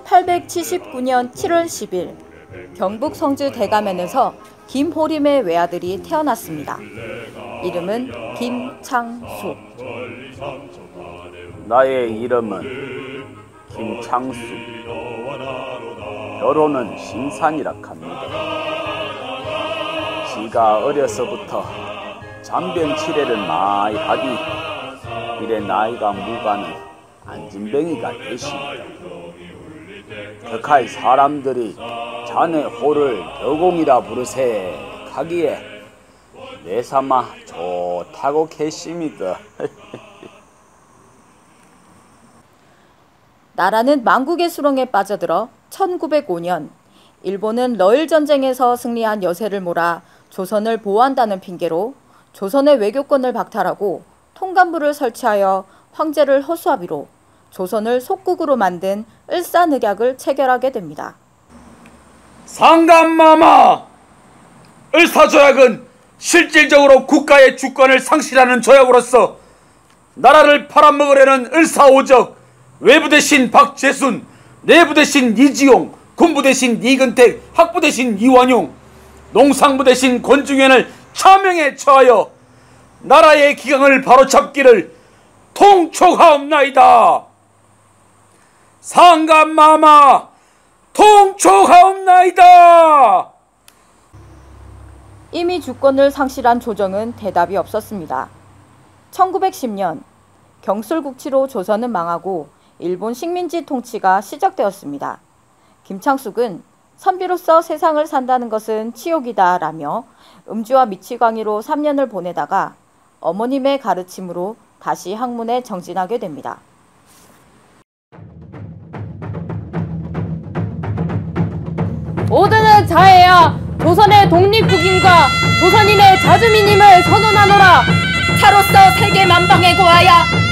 1879년 7월 10일 경북 성주 대가면에서 김호림의 외아들이 태어났습니다. 이름은 김창수. 나의 이름은 김창수. 결혼은 심산이라 합니다. 지가 어려서부터 잔병치레를 많이 하기 이래 나이가 무가는 안진뱅이가 되십니다. 격하이 사람들이 자네 호를 벼공이라 부르세 하기에 내삼아 좋다고 계십니다. 나라는 망국의 수렁에 빠져들어 1905년 일본은 러일 전쟁에서 승리한 여세를 몰아 조선을 보호한다는 핑계로 조선의 외교권을 박탈하고 통감부를 설치하여 황제를 허수아비로 조선을 속국으로 만든 을사늑약을 체결하게 됩니다. 상감마마! 을사조약은 실질적으로 국가의 주권을 상실하는 조약으로서 나라를 팔아먹으려는 을사오적, 외부 대신 박재순, 내부 대신 이지용, 군부 대신 이근택, 학부 대신 이완용, 농상부 대신 권중현을 차명에 처하여 나라의 기강을 바로잡기를 통촉하옵나이다. 상감마마 통촉하옵나이다. 이미 주권을 상실한 조정은 대답이 없었습니다. 1910년 경술국치로 조선은 망하고 일본 식민지 통치가 시작되었습니다. 김창숙은 선비로서 세상을 산다는 것은 치욕이다 라며 음주와 미치광이로 3년을 보내다가 어머님의 가르침으로 다시 학문에 정진하게 됩니다. 모두는 자해야 조선의 독립국인과 조선인의 자주민임을 선언하노라. 차로서 세계 만방에 고하여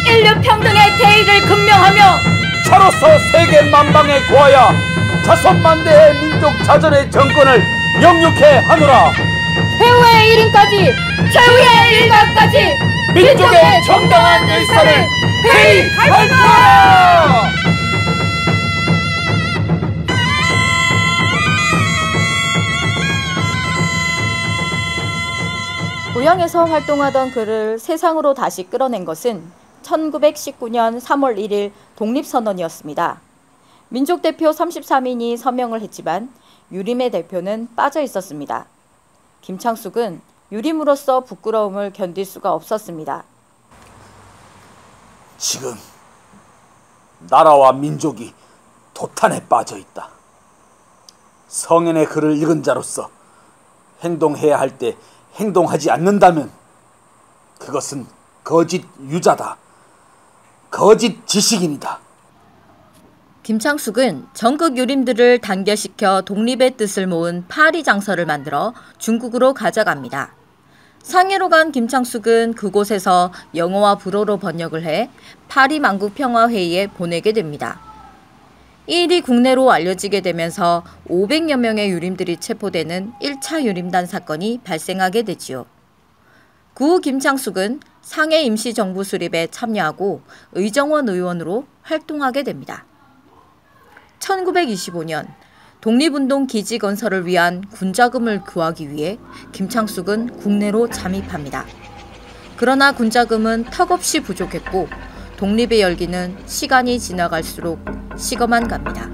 인류 평등의 대의를 극명하며 차로서 세계 만방에 고하여 자손만대의 민족 자전의 정권을 영육해 하노라. 최후의 일인까지 민족의 정당한 일사를 회의하노라. 고향에서 활동하던 그를 세상으로 다시 끌어낸 것은 1919년 3월 1일 독립선언이었습니다. 민족대표 33인이 서명을 했지만 유림의 대표는 빠져 있었습니다. 김창숙은 유림으로서 부끄러움을 견딜 수가 없었습니다. 지금 나라와 민족이 도탄에 빠져 있다. 성인의 글을 읽은 자로서 행동해야 할 때 행동하지 않는다면 그것은 거짓 유자다. 거짓 지식인이다. 김창숙은 전국 유림들을 단결시켜 독립의 뜻을 모은 파리장서를 만들어 중국으로 가져갑니다. 상해로 간 김창숙은 그곳에서 영어와 불어로 번역을 해 파리 만국평화회의에 보내게 됩니다. 이 일이 국내로 알려지게 되면서 500여 명의 유림들이 체포되는 1차 유림단 사건이 발생하게 되지요. 그 후 김창숙은 상해 임시정부 수립에 참여하고 의정원 의원으로 활동하게 됩니다. 1925년 독립운동 기지 건설을 위한 군자금을 구하기 위해 김창숙은 국내로 잠입합니다. 그러나 군자금은 턱없이 부족했고 독립의 열기는 시간이 지나갈수록 식어만 갑니다.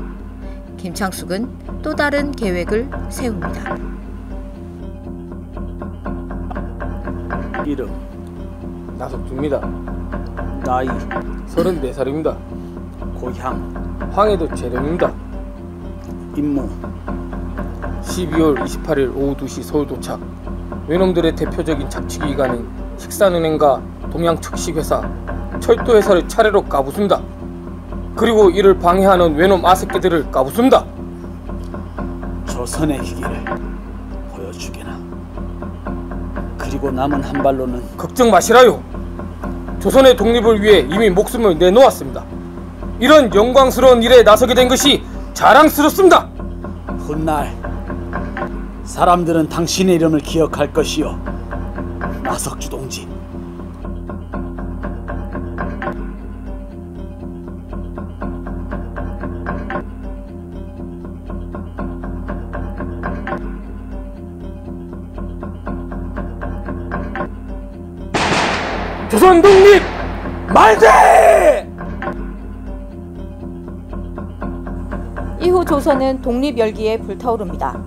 김창숙은 또 다른 계획을 세웁니다. 이름 나석주입니다. 나이 34살입니다. 고향 황해도 재령입니다. 임무 12월 28일 오후 2시 서울 도착. 외놈들의 대표적인 착취 기관인 식산은행과 동양특식회사, 철도회사를 차례로 까부순다. 그리고 이를 방해하는 외놈 아새끼들을 까부순다. 조선의 기계를 보여주게나. 그리고 남은 한 발로는 걱정 마시라요. 조선의 독립을 위해 이미 목숨을 내놓았습니다. 이런 영광스러운 일에 나서게 된 것이 자랑스럽습니다. 훗날 사람들은 당신의 이름을 기억할 것이요. 나석주 동지. 조선 독립 만세! 이후 조선은 독립 열기에 불타오릅니다.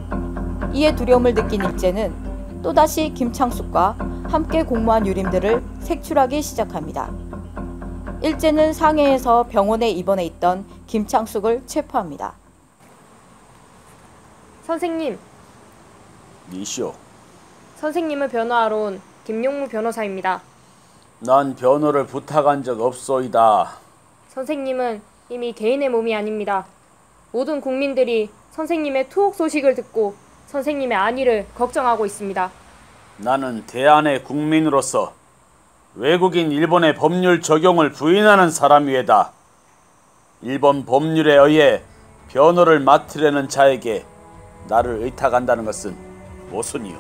이에 두려움을 느낀 일제는 또다시 김창숙과 함께 공모한 유림들을 색출하기 시작합니다. 일제는 상해에서 병원에 입원해 있던 김창숙을 체포합니다. 선생님, 니시오. 선생님을 변호하러 온 김용무 변호사입니다. 난 변호를 부탁한 적 없소이다. 선생님은 이미 개인의 몸이 아닙니다. 모든 국민들이 선생님의 투옥 소식을 듣고 선생님의 안위를 걱정하고 있습니다. 나는 대한의 국민으로서 외국인 일본의 법률 적용을 부인하는 사람이외다. 일본 법률에 의해 변호를 맡으려는 자에게 나를 의탁한다는 것은 모순이요.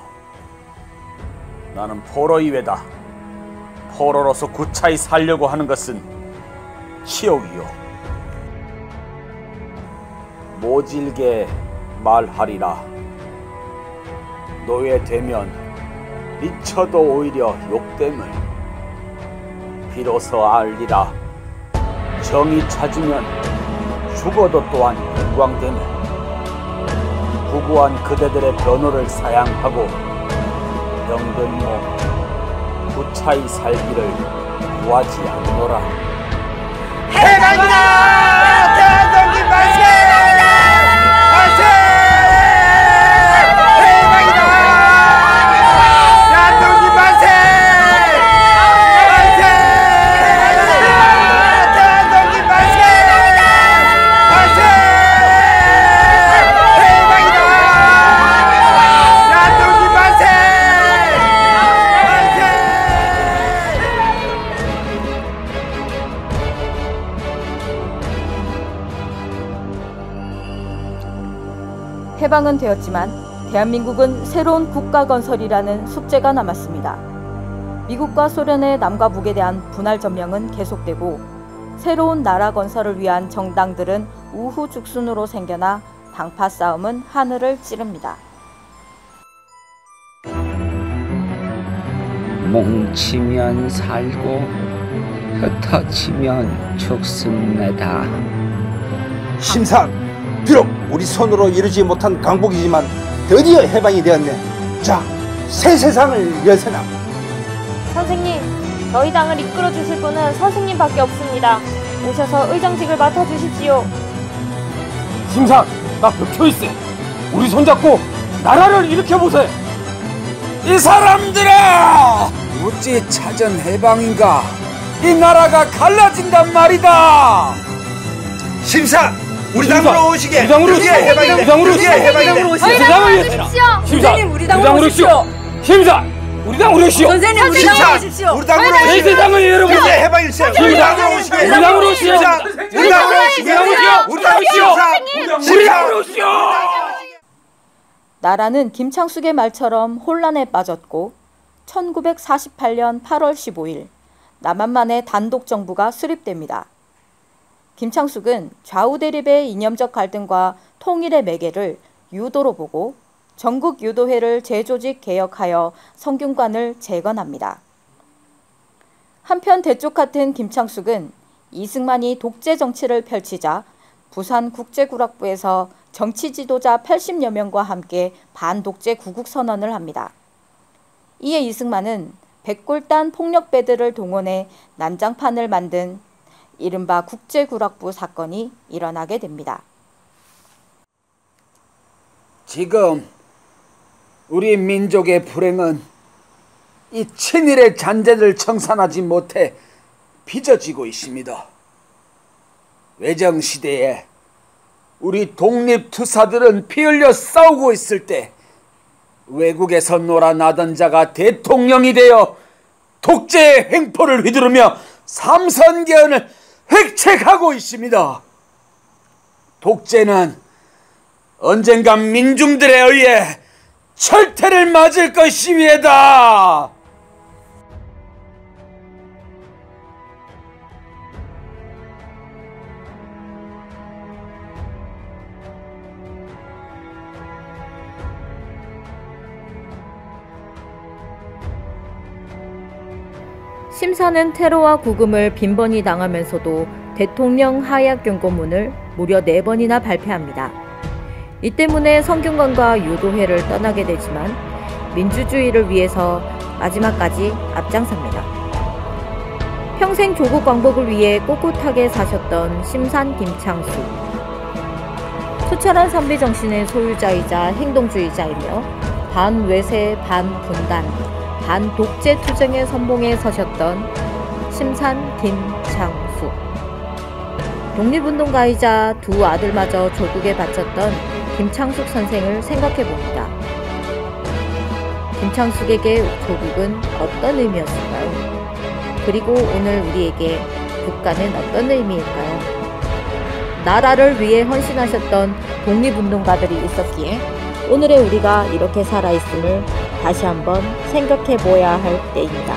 나는 포로이외다. 포로로서 구차히 살려고 하는 것은 치욕이요. 모질게 말하리라. 노예되면 미쳐도 오히려 욕됨을 비로소 알리라. 정이 찾으면 죽어도 또한 영광됨을. 구구한 그대들의 변호를 사양하고 병든 몸 구차히 살기를 구하지 않노라. 해방이다! 대한독립 만세! 만세! 해방이다! 대한독립 만세! 만세! 대한독립 만세! 만세! 해방이다! 대한독립 만세! 해방은 되었지만 대한민국은 새로운 국가 건설이라는 숙제가 남았습니다. 미국과 소련의 남과 북에 대한 분할 점령은 계속되고 새로운 나라 건설을 위한 정당들은 우후죽순으로 생겨나 당파 싸움은 하늘을 찌릅니다. 뭉치면 살고 흩어지면 죽습니다. 심상, 비록 우리 손으로 이루지 못한 강복이지만 드디어 해방이 되었네. 자, 새 세상을 열세나. 선생님, 저희 당을 이끌어 주실 분은 선생님밖에 없습니다. 오셔서 의정직을 맡아주십시오. 심상, 나 벽혀있세. 우리 손잡고 나라를 일으켜보세. 이 사람들아! 어찌 찾은 해방인가? 이 나라가 갈라진단 말이다! 심상, 우리 당으로 오시게. 우리 당으로 드디어 오시게. 해방이 우리 당으로 드디어 오시게. 해방이 돼. 우리 당을 위해서. 선생님, 우리 당으로 오시오. 심상, 우리 당으로 오시오. 선생님, 우리 심상, 당으로 오십시오. 우리 당으로 내 오시게. 세상을 열어보세요. 드디어 해방이 있어요. 우리 당으로 오시게. 우리 당으로 오시오. 심상, 우리 당으로 오시게. 우리 당으로 오시게. 우리 당으로 오시오. 나라는 김창숙의 말처럼 혼란에 빠졌고 1948년 8월 15일 남한만의 단독 정부가 수립됩니다. 김창숙은 좌우 대립의 이념적 갈등과 통일의 매개를 유도로 보고 전국 유도회를 재조직 개혁하여 성균관을 재건합니다. 한편 대쪽 같은 김창숙은 이승만이 독재 정치를 펼치자 부산국제구락부에서 정치 지도자 80여 명과 함께 반독재 구국선언을 합니다. 이에 이승만은 백골단 폭력배들을 동원해 난장판을 만든 이른바 국제구락부 사건이 일어나게 됩니다. 지금 우리 민족의 불행은 이 친일의 잔재를 청산하지 못해 빚어지고 있습니다. 외정시대에 우리 독립투사들은 피 흘려 싸우고 있을 때 외국에서 놀아나던 자가 대통령이 되어 독재의 횡포를 휘두르며 삼선개헌을 획책하고 있습니다. 독재는 언젠간 민중들에 의해 철퇴를 맞을 것이위에다. 심사는 테러와 구금을 빈번히 당하면서도 대통령 하약 경고문을 무려 4번이나 발표합니다. 이 때문에 성균관과 유도회를 떠나게 되지만 민주주의를 위해서 마지막까지 앞장섭니다. 평생 조국 왕복을 위해 꼿꼿하게 사셨던 심산 김창수. 투철한 선비 정신의 소유자이자 행동주의자이며 반외세, 반분단, 반독재 투쟁의 선봉에 서셨던 심산 김창수. 독립운동가이자 두 아들마저 조국에 바쳤던 김창숙 선생을 생각해봅니다. 김창숙에게 조국은 어떤 의미였을까요? 그리고 오늘 우리에게 국가는 어떤 의미일까요? 나라를 위해 헌신하셨던 독립운동가들이 있었기에 오늘의 우리가 이렇게 살아있음을 다시 한번 생각해보아야 할 때입니다.